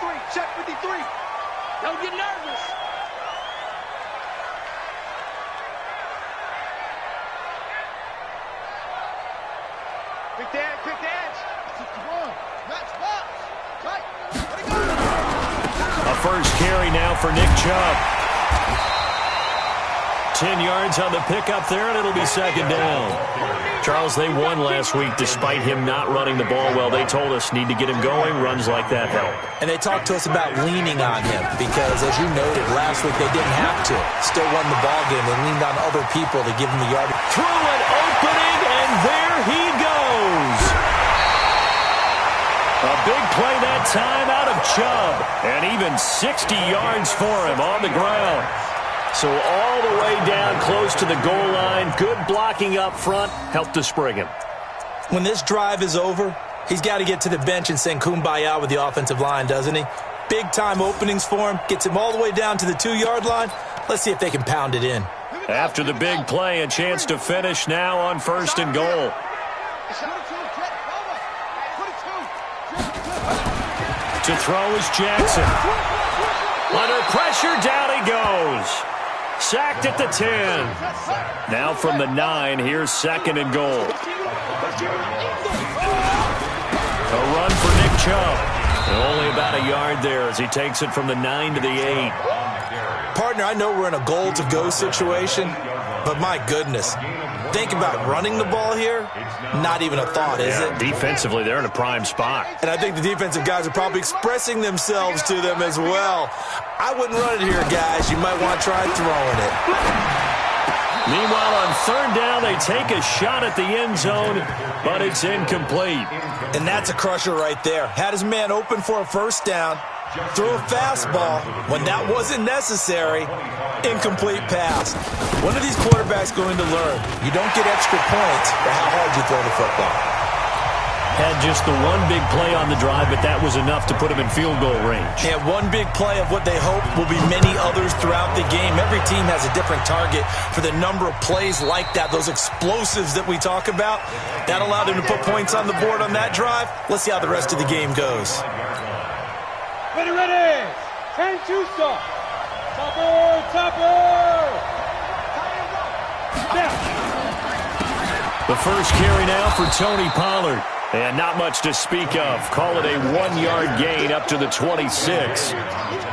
53. Check 53. Don't get nervous. Quick dance, quick dance. 61. Match box. Right. Let it go. A first carry now for Nick Chubb. 10 yards on the pickup there, and it'll be second down. Charles, they won last week despite him not running the ball well. They told us need to get him going. Runs like that help. And they talked to us about leaning on him because, as you noted, last week they didn't have to. Still won the ball game. They leaned on other people to give him the yardage. Through an opening, and there he goes. A big play that time out of Chubb, and even 60 yards for him on the ground. So all the way down close to the goal line. Good blocking up front. Helped to spring him. When this drive is over, he's got to get to the bench and sing kumbaya with the offensive line, doesn't he? Big-time openings for him. Gets him all the way down to the 2-yard line. Let's see if they can pound it in. After the big play, a chance to finish now on 1st and goal. To throw is Jackson. Under pressure, down he goes. Sacked at the 10. Now from the 9, here's 2nd and goal. A run for Nick Chubb. And only about a yard there as he takes it from the 9 to the 8. Partner, I know we're in a goal-to-go situation, but my goodness. Think about running the ball here. Not even a thought, is it? Defensively, they're in a prime spot. And I think the defensive guys are probably expressing themselves to them as well. I wouldn't run it here, guys. You might want to try throwing it. Meanwhile, on 3rd down, they take a shot at the end zone, but it's incomplete. And that's a crusher right there. Had his man open for a 1st down. Threw a fastball when that wasn't necessary. Incomplete pass. When are these quarterbacks going to learn? You don't get extra points for how hard you throw the football. Had just the one big play on the drive, but that was enough to put him in field goal range. And one big play of what they hope will be many others throughout the game. Every team has a different target for the number of plays like that, those explosives that we talk about. That allowed them to put points on the board on that drive. Let's see how the rest of the game goes. Ready, ready. 10-2 stop. Topper. The first carry now for Tony Pollard. And not much to speak of. Call it a 1-yard gain up to the 26.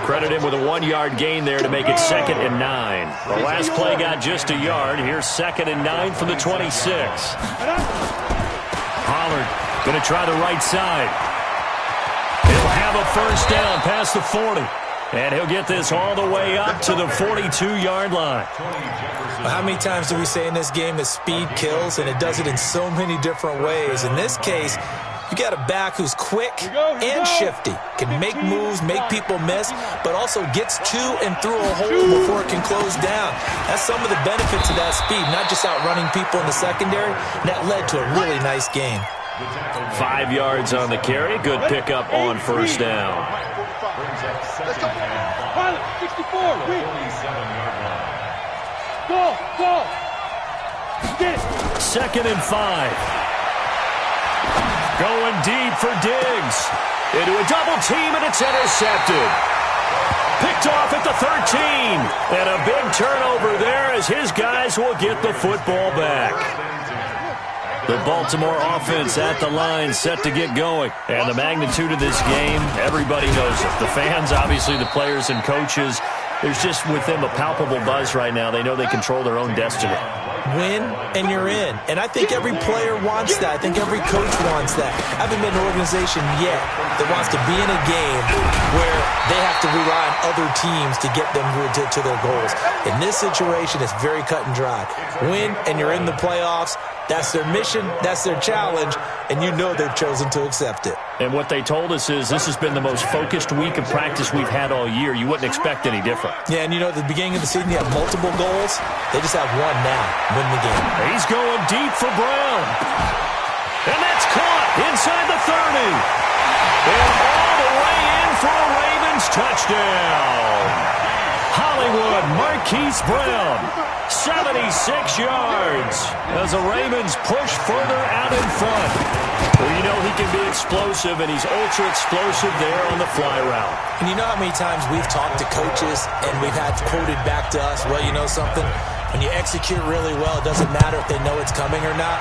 Credit him with a 1-yard gain there to make it 2nd and 9. The last play got just a yard. Here's 2nd and 9 from the 26. Pollard going to try the right side. He'll have a 1st down past the 40. And he'll get this all the way up to the 42-yard line. Well, how many times do we say in this game that speed kills, and it does it in so many different ways? In this case, you got a back who's quick and shifty, can make moves, make people miss, but also gets to and through a hole before it can close down. That's some of the benefits of that speed, not just outrunning people in the secondary. That led to a really nice game. 5 yards on the carry. Good pickup on 1st down. Pilot, 64. Go. Get it. 2nd and 5. Going deep for Diggs. Into a double team, and it's intercepted. Picked off at the 13. And a big turnover there as his guys will get the football back. The Baltimore offense at the line, set to get going. And the magnitude of this game, everybody knows it. The fans, obviously the players and coaches. There's just with them a palpable buzz right now. They know they control their own destiny. Win, and you're in. And I think every player wants that. I think every coach wants that. I haven't been an organization yet that wants to be in a game where they have to rely on other teams to get them to their goals. In this situation, it's very cut and dry. Win, and you're in the playoffs. That's their mission, that's their challenge, and you know they've chosen to accept it. And what they told us is this has been the most focused week of practice we've had all year. You wouldn't expect any different. Yeah, and you know, at the beginning of the season, you have multiple goals. They just have one now, win the game. He's going deep for Brown. And that's caught inside the 30. And all the way in for a Ravens touchdown. Hollywood Marquise Brown, 76 yards as the Ravens push further out in front. Well, you know he can be explosive, and he's ultra-explosive there on the fly route. And you know how many times we've talked to coaches and we've had quoted back to us, well, you know something? When you execute really well, it doesn't matter if they know it's coming or not.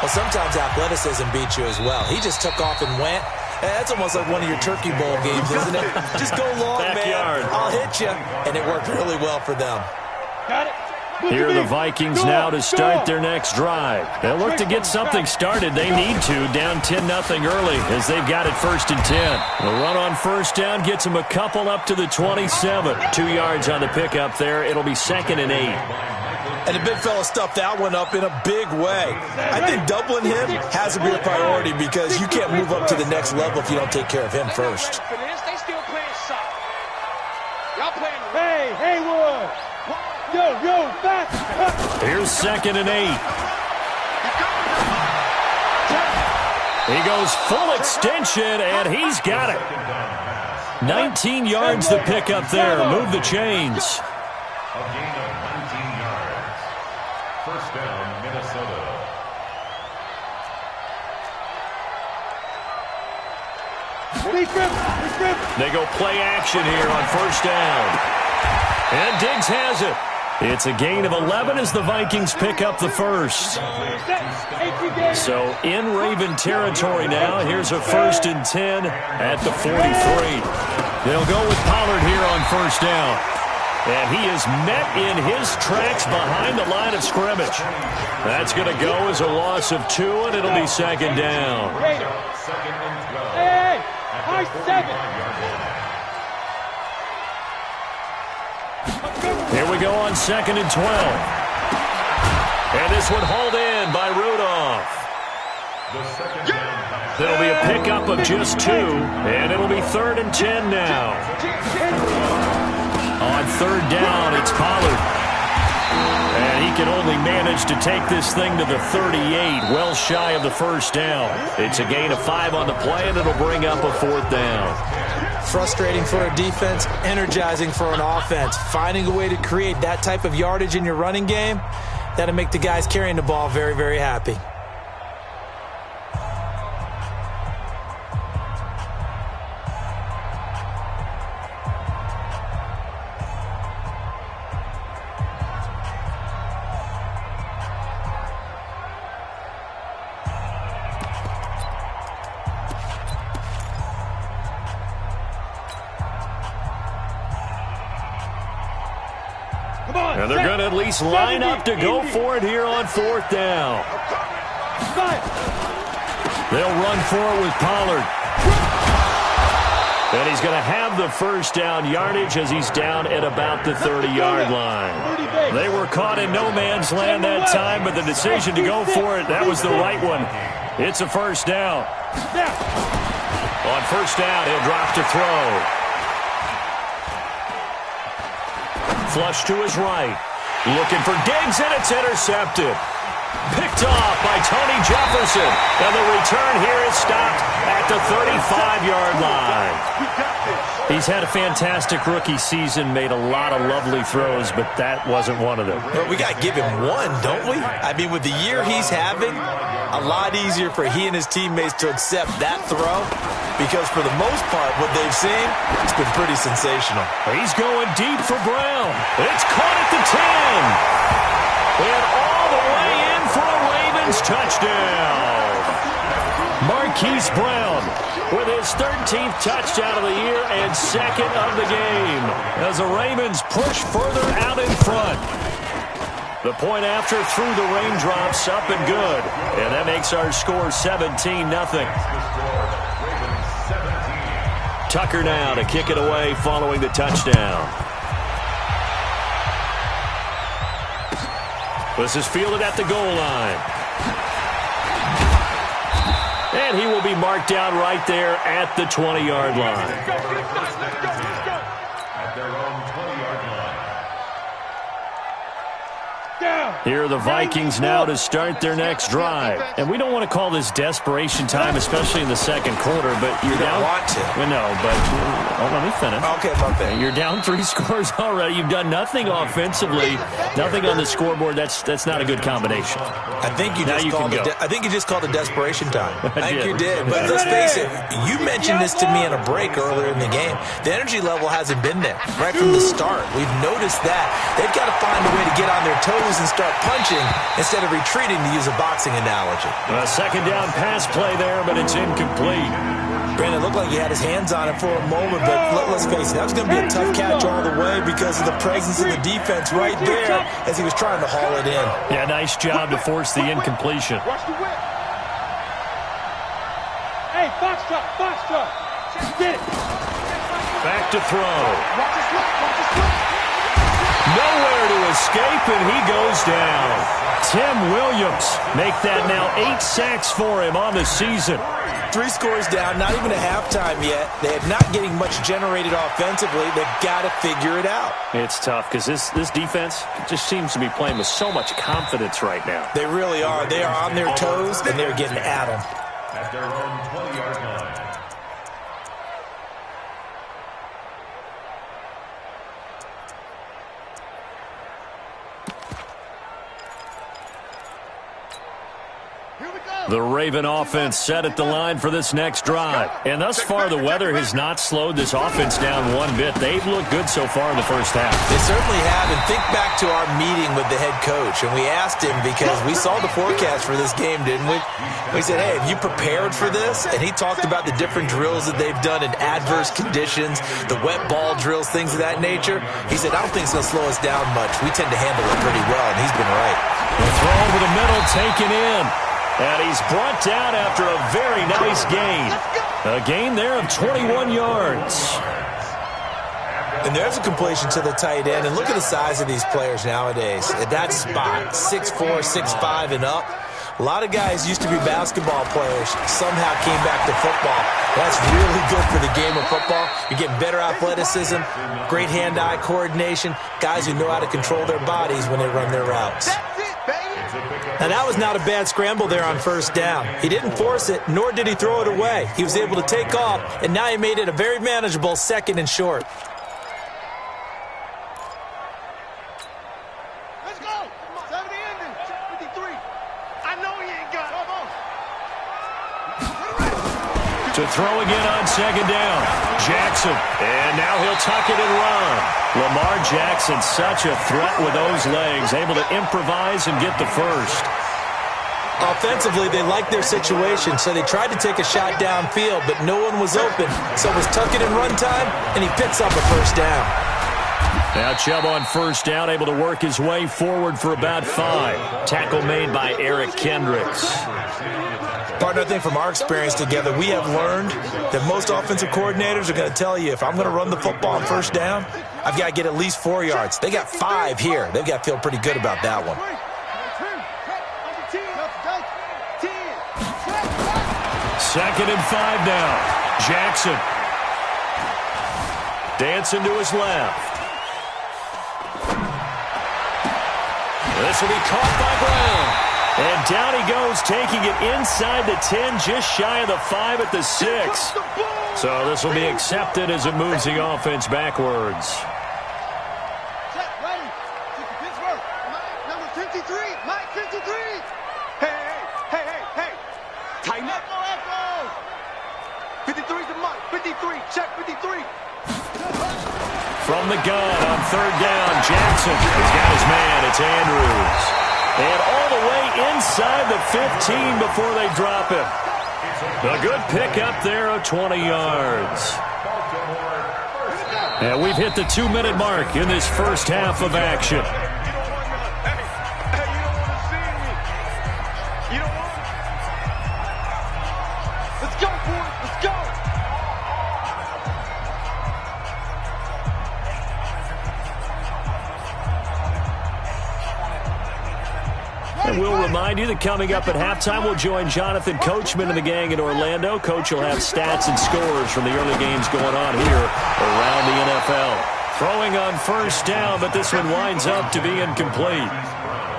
Well, sometimes athleticism beats you as well. He just took off and went. That's almost like one of your Turkey Bowl games, isn't it? Just go long, Backyard. man. I'll hit you. And it worked really well for them. Got it. Here are the Vikings now to start their next drive. They'll look to get something started. They need to, down 10-0 early as they've got it 1st and 10. The run on first down gets them a couple up to the 27. 2 yards on the pickup there. It'll be 2nd and 8. And the big fella stuffed that one up in a big way. I think doubling him has to be a priority because you can't move up to the next level if you don't take care of him first. They still playing soft. Y'all playing. Hey, Haywood. Yo, back. Here's 2nd and 8. He goes full extension, and he's got it. 19 yards to pick up there. Move the chains. A gain of 19 yards. First down, Minnesota. They go play action here on first down. And Diggs has it. It's a gain of 11 as the Vikings pick up the first. So in Raven territory now. Here's a 1st and 10 at the 43. They'll go with Pollard here on first down. And he is met in his tracks behind the line of scrimmage. That's going to go as a loss of 2, and it'll be 2nd down. Hey, high 7. Here we go on 2nd and 12. And this one hauled in by Rudolph. It'll be a pickup of just 2, and it'll be 3rd and 10 now. On 3rd down, it's Pollard. And he can only manage to take this thing to the 38, well shy of the first down. It's a gain of 5 on the play, and it'll bring up a 4th down. Frustrating for a defense, energizing for an offense. Finding a way to create that type of yardage in your running game, that'll make the guys carrying the ball very, very happy. And they're going to at least line up to go for it here on 4th down. They'll run for it with Pollard. And he's going to have the first down yardage as he's down at about the 30-yard line. They were caught in no man's land that time, but the decision to go for it, that was the right one. It's a first down. On first down, he'll drop to throw. Flush to his right. Looking for Diggs, and it's intercepted. Picked off by Tony Jefferson. And the return here is stopped at the 35-yard line. He's had a fantastic rookie season, made a lot of lovely throws, but that wasn't one of them. But we got to give him one, don't we? I mean, with the year he's having, a lot easier for he and his teammates to accept that throw because for the most part, what they've seen, it's been pretty sensational. He's going deep for Brown. It's caught at the 10. And all the way in for a Ravens touchdown. Marquise Brown with his 13th touchdown of the year and 2nd of the game as the Ravens push further out in front. The point after through the raindrops up and good. And that makes our score 17-0. Tucker now to kick it away following the touchdown. This is fielded at the goal line. And he will be marked down right there at the 20-yard line. At their own 20-yard line. down. Here are the Vikings now to start their next drive. And we don't want to call this desperation time, especially in the second quarter, but you're down. You don't want to. Well, no, but let me finish. Okay, my bad. You're down 3 scores already. You've done nothing offensively, nothing on the scoreboard. That's not a good combination. I think you just called it desperation time. I think you did. But let's face it, you mentioned this to me in a break earlier in the game. The energy level hasn't been there right from the start. We've noticed that. They've got to find a way to get on their toes and start punching instead of retreating, to use a boxing analogy. A second down pass play there, but it's incomplete. Brandon, it looked like he had his hands on it for a moment, but let's face it, that was going to be a tough catch all the way because of the presence of the defense right there as he was trying to haul it in. Yeah, nice job to force the incompletion. Watch the whip. Hey, box truck. Get it. Back to throw. Nowhere to escape, and he goes down. Tim Williams make that now 8 sacks for him on the season. 3 scores down, not even a halftime yet. They are not getting much generated offensively. They've got to figure it out. It's tough because this defense just seems to be playing with so much confidence right now. They really are. They are on their toes, and they're getting at them. At their own 20-yard line. The Raven offense set at the line for this next drive. And thus far, the weather has not slowed this offense down one bit. They've looked good so far in the first half. They certainly have. And think back to our meeting with the head coach. And we asked him because we saw the forecast for this game, didn't we? We said, hey, have you prepared for this? And he talked about the different drills that they've done in adverse conditions, the wet ball drills, things of that nature. He said, I don't think it's going to slow us down much. We tend to handle it pretty well, and he's been right. The throw over the middle, taken in. And he's brought down after a very nice gain. A gain there of 21 yards. And there's a completion to the tight end. And look at the size of these players nowadays. At that spot, 6'4", 6'5", and up. A lot of guys used to be basketball players, somehow came back to football. That's really good for the game of football. You're getting better athleticism, great hand-eye coordination, guys who know how to control their bodies when they run their routes. Now, that was not a bad scramble there on first down. He didn't force it, nor did he throw it away. He was able to take off, and now he made it a very manageable 2nd and short. Let's go. 70 ending. 53. I know he ain't got it. To throw again on 2nd down. Jackson. And now he'll tuck it and run. Lamar Jackson, such a threat with those legs, able to improvise and get the first. Offensively, they liked their situation, so they tried to take a shot downfield, but no one was open. So it was tuck it and run time, and he picks up a first down. Now Chubb on first down, able to work his way forward for about 5. Tackle made by Eric Kendricks. Partner, I think from our experience together, we have learned that most offensive coordinators are going to tell you, if I'm going to run the football on first down, I've got to get at least 4 yards. They got 5 here. They've got to feel pretty good about that one. 2nd and 5 now. Jackson. Dancing to his left. This will be caught by Brown. And down he goes, taking it inside the 10, just shy of the 5 at the 6. So this will be accepted as it moves the offense backwards. Set, ready. Pittsburgh. Number 53. Mike 53. Hey. Tighten up. Echo. 53 to Mike. 53. Check 53. From the gun on 3rd down, Jackson. He's got his man. It's Andrews. And all the way inside the 15 before they drop him. A good pickup there of 20 yards. And we've hit the 2-minute mark in this first half of action. Let's go, boys. Let's go. And we'll remind you that coming up at halftime, we'll join Jonathan Coachman and the gang in Orlando. Coach will have stats and scores from the early games going on here around the NFL. Throwing on first down, but this one winds up to be incomplete.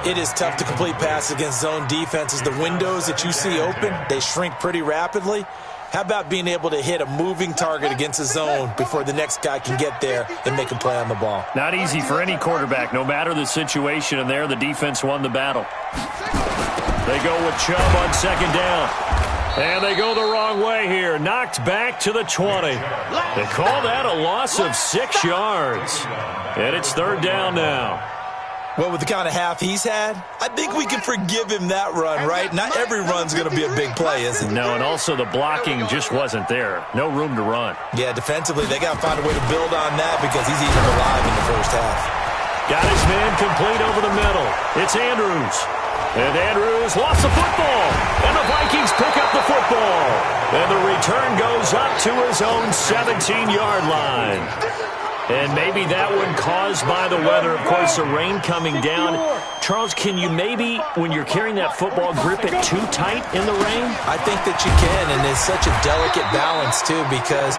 It is tough to complete passes against zone defenses. The windows that you see open, they shrink pretty rapidly. How about being able to hit a moving target against a zone before the next guy can get there and make a play on the ball? Not easy for any quarterback, no matter the situation, and there the defense won the battle. They go with Chubb on second down. And they go the wrong way here. Knocked back to the 20. They call that a loss of 6 yards. And it's third down now. Well, with the kind of half he's had, I think we can forgive him that run, right? Not every run's going to be a big play, is it? No, and also the blocking just wasn't there. No room to run. Yeah, defensively, they got to find a way to build on that because he's eating them alive in the first half. Got his man complete over the middle. It's Andrews. And Andrews lost the football. And the Vikings pick up the football. And the return goes up to his own 17-yard line. And maybe that one caused by the weather. Of course, the rain coming down. Charles, can you maybe, when you're carrying that football, grip it too tight in the rain? I think that you can, and it's such a delicate balance, too, because